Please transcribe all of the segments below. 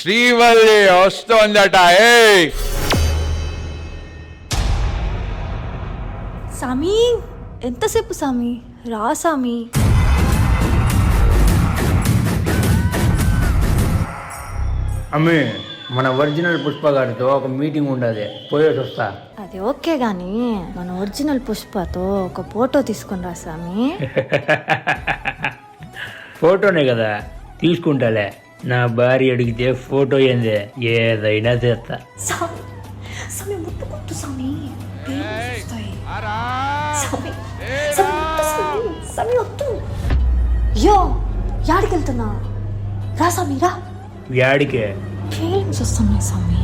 శ్రీవల్లి వస్తోందట. సామి ఎంతసేపు సామి? రా సామి. అమ్మే, మన ఒరిజినల్ పుష్ప గారితో ఒక మీటింగ్ ఉండదు, పోయేసి వస్తా. అది ఓకే గాని మన ఒరిజినల్ పుష్పతో ఒక ఫోటో తీసుకుని రా సామి. ఫోటోనే కదా తీసుకుంటాలే. నా భార్య అడిగితే ఫోటో ఏంది, ఏదైనా చేస్తా. సామి సామి ముట్టుకుంటు సామి. సామి సామి ముట్టు సామి. సామి వద్దు. యో యాడికెళ్తున్నా? రా సామి రా. యాడికే? ఫీలింగ్స్ వస్తున్నాయి సామి.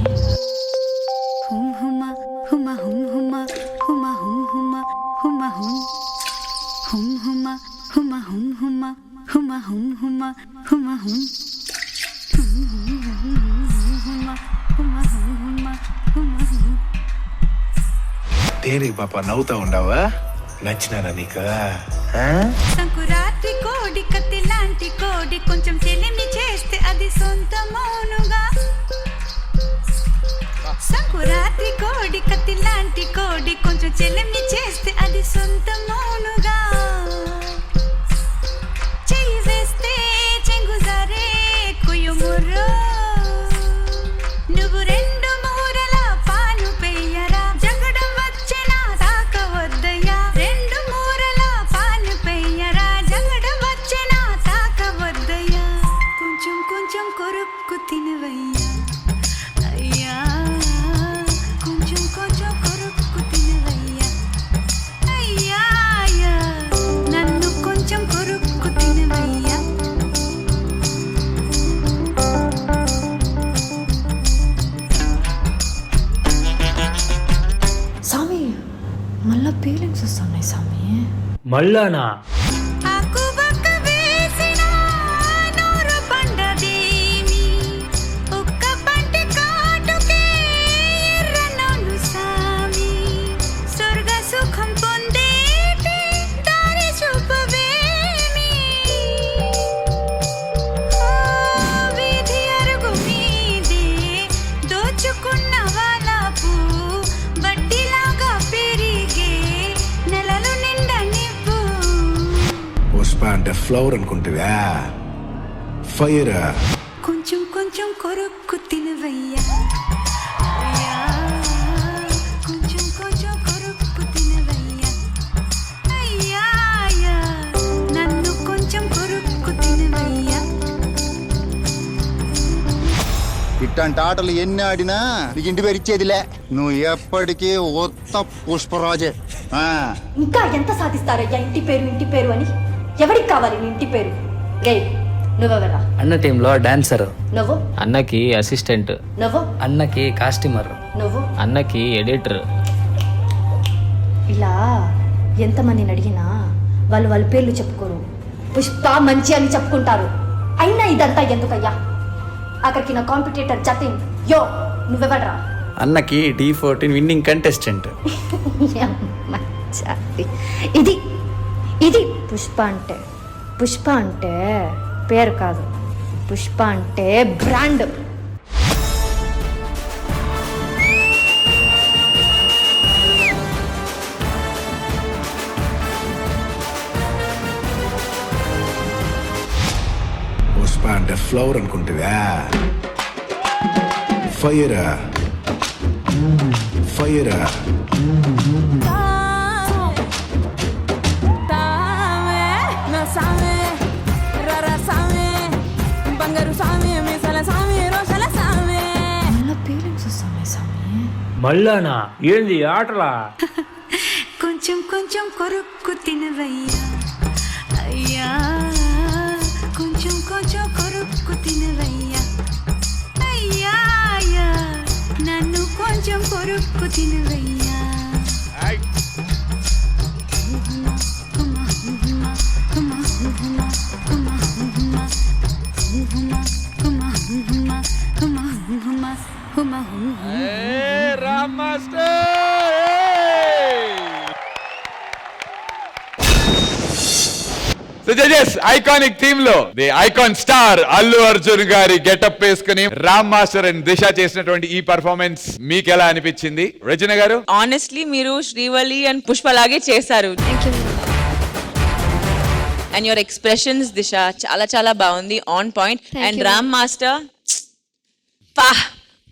హుమ్ హుమా హుమా హుమ్ హుమా హుమా హుమ్ హుమా హుమా హుమ్ హుమ్ హుమా హుమా హుమ్ హుమా హుమా హుమ్ హుమా హుమా హుమ్ దేనికి పాప నవ్వుతా ఉండవా? నచ్చినారా నీకు? సంకురాత్రి కోడి కత్తి లాంటి కోడి కొంచెం చెలిమి చేస్తే అది సొంత మౌనుగా. సంకురాత్రి కోడి కత్తి లాంటి కోడి కొంచెం చెలిమి చేస్తే అది సొంత మౌనుగా. చెయ్యి వేస్తే చెంగుజారే కుయుముర్రో. నువ్వు రెండు మూరల పాలు పెయ్యరా, జగడం వచ్చిన తాకవద్దయ్యా. రెండు మూరల పాలు పెయ్యరా, జగడం వచ్చిన తాకవద్దయ్యా. కొంచెం కొంచెం కొరుక్కు తినవయ్యా అయ్యా, కొంచెం కొంచెం కొరుక్కు తినవయ్యా అయ్యా అయ్యా, నన్ను కొంచెం కొరుక్కు తినవయ్యా. సామి మళ్ళా ఫీలింగ్స్ వస్తున్నాయి సామి. మళ్ళానా? ఆకుబక్క వేసిన నూరు పండదేమి, ఒక్క పంటి కాటుకే ఎర్రనోను సామి. స్వర్గ సుఖం పొందేటి దారి చూపవేమి. వీధి అరుగు మీదే దోచుకున్న వలపు వడ్డీలాగా పెరిగే నెలలు నిండా నివ్వు. పుష్ప అంటే ఫ్లవర్ అనుకుంటువా? ఫైర్. కొంచెం కొంచెం కొరుక్కు తినవయ్యా అయ్యా, కొంచెం కొంచెం కొరుక్కు తినవయ్యా అయ్యా అయ్యా, నన్ను కొంచెం కొరుక్కు తినవయ్యా. ఇట్లాంటి ఆటలు ఎన్ని ఆడినా నీకు ఇంటి పేరు ఇచ్చేదిలే. నువ్వు ఎప్పటికీ ఉత్త పుష్పరాజే. ఇంకా ఎంత సాధిస్తారయ్యా ఇంటి పేరు అని? ఎవరికి కావాలి నీ ఇంటి పేరు? రే నువ్వెవరా? అన్న టీంలో డాన్సర్, నువ్వు అన్నకి అసిస్టెంట్, నువ్వు అన్నకి కాస్ట్యూమర్, నువ్వు అన్నకి ఎడిటర్. ఇలా ఎంతమందిని అడిగినా వాళ్ళ పేర్లు చెప్పుకోరు. పుష్ప మంచి అని చెప్పుకుంటారు. అయినా ఇదంతా ఎందుకయ్యా? అక్కడికి నా కాంపిటేటర్ జతిన్. యో నువ్వెవడ్రా? అన్నకి D14 విన్నింగ్ కంటెస్టెంట్. ఇది ఇది పుష్ప అంటే. పుష్ప అంటే పేరు కాదు, పుష్ప అంటే బ్రాండ్. పుష్ప అంటే ఫ్లవర్ అనుకుంటువా? ఫైర్. ఫైర్. మళ్ళా ఫీలింగ్స్ వస్తున్నాయి సామి. మళ్ళానా? ఏంది ఆటలా? కొంచెం కొంచెం కొరుక్కు తినవయ్యా అయ్యా, కొంచెం కొంచెం కొరుక్కు తినవయ్యా అయ్యా అయ్యా, నన్ను కొంచెం కొరుక్కు తినవయ్యా. Ram master. So judges iconic team లో the icon star Allu Arjun గారి గెటప్ వేసుకుని రామ్ మాస్టర్ అండ్ దిశ చేసినటువంటి ఈ పర్ఫార్మెన్స్ మీకు ఎలా అనిపించింది రచన గారు? ఆనెస్ట్లీ మీరు శ్రీవల్లి అండ్ పుష్ప లాగే చేశారు. అండ్ యువర్ ఎక్స్ప్రెషన్స్ దిశ చాలా చాలా బాగుంది, on point. And Ram master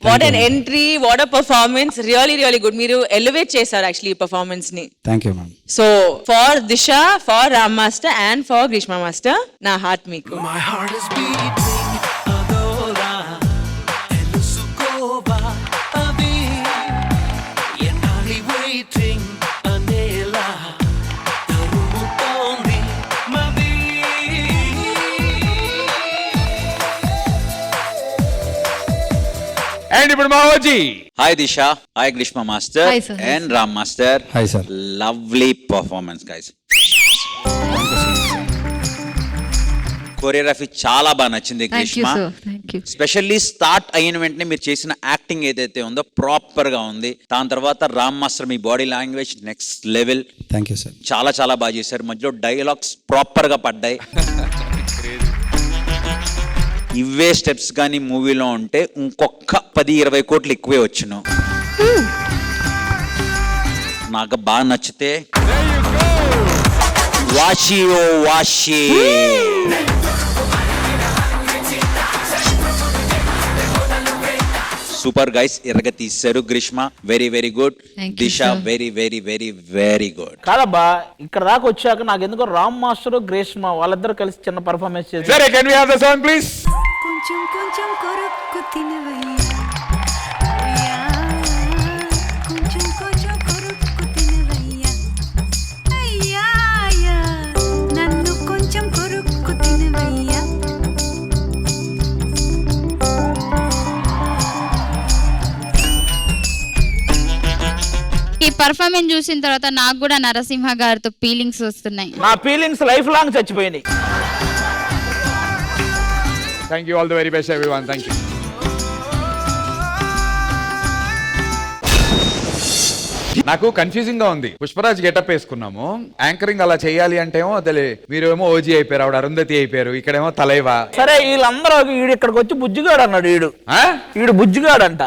what an entry, what a performance, really really good. మీరు ఎలివేట్ చేశారు యాక్చువల్లీ ఈ పర్ఫార్మెన్స్ ని. Thank you ma'am. So for Disha, for Ram master and for Greeshma master, నా హార్ట్ మీకు. And ఇప్పుడు మా OG. Hi Disha, hi Greeshma master and Ram master. Hi sir. Lovely performance guys. Choreography చాలా బాగా నచ్చింది గ్రీష్మ. స్పెషల్లీ స్టార్ట్ అయిన వెంటనే మీరు చేసిన యాక్టింగ్ ఏదైతే ఉందో ప్రాపర్ గా ఉంది. దాని తర్వాత Ram master me body language next level. Thank you sir. చాలా చాలా బాగా చేశారు. మధ్యలో డైలాగ్స్ ప్రాపర్ గా పడ్డాయి. ఇవే స్టెప్స్ కానీ మూవీలో ఉంటే ఇంకొక 10-20 కోట్లు ఎక్కువే వచ్చును. నాకు బాగా నచ్చితే వాషి ఓ వాషి. సూపర్ గైస్, ఎరగ తీశారు. Greeshma very very good, Disha very very very very good. కాదబ్బా, ఇక్కడ దాకా వచ్చాక నాకు ఎందుకో రామ్ మాస్టర్ గ్రీష్మ వాళ్ళిద్దరు కలిసి చిన్న పర్ఫార్మెన్స్ చేశారు. సరే, can we have the song please? కొంచెం కొంచెం కొరుక్కు తినవయ్యా, కొంచెం కొంచెం కొరుక్కు తినవయ్యా, అయ్యా అయ్యా నన్ను కొంచెం కొరుక్కు తినవయ్యా. ఈ పర్ఫార్మెన్స్ చూసిన తర్వాత నాకు కూడా నరసింహ గారితో ఫీలింగ్స్ వస్తున్నాయి. నా ఫీలింగ్స్ లైఫ్ లాంగ్ చచ్చిపోయినాయి. Thank you, all the very best everyone. Thank you. నాకు కన్ఫ్యూజింగ్ గా ఉంది. పుష్పరాజ్ గెటప్ వేసుకున్నాము, యాంకరింగ్ అలా చేయాలి అంటే ఏమో అదే, మీరేమో ఓజీ అయిపోయారు, ఆవిడ అరుంధతి అయిపోయారు, ఇక్కడేమో తలైవా. సరే, వీళ్ళందరూ ఈడు ఇక్కడికి వచ్చి బుజ్జిగాడు అన్నాడు. ఈడు బుజ్జిగాడు అంట,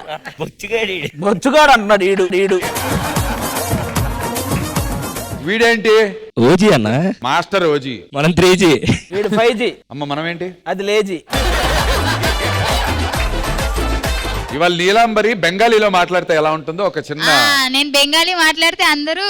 బొచ్చుగాడు అంటున్నాడు. ఈడు వీడేంటి ఓజీ అన్న, మాస్టర్ ఓజీ, మనం 3G. వీడు 5G. అమ్మ మనం ఏంటి, అది లేజీ. ఇవాళ నీలాంబరి బెంగాలీలో మాట్లాడితే ఎలా ఉంటుందో ఒక చిన్న. నేను బెంగాలీ మాట్లాడితే అందరూ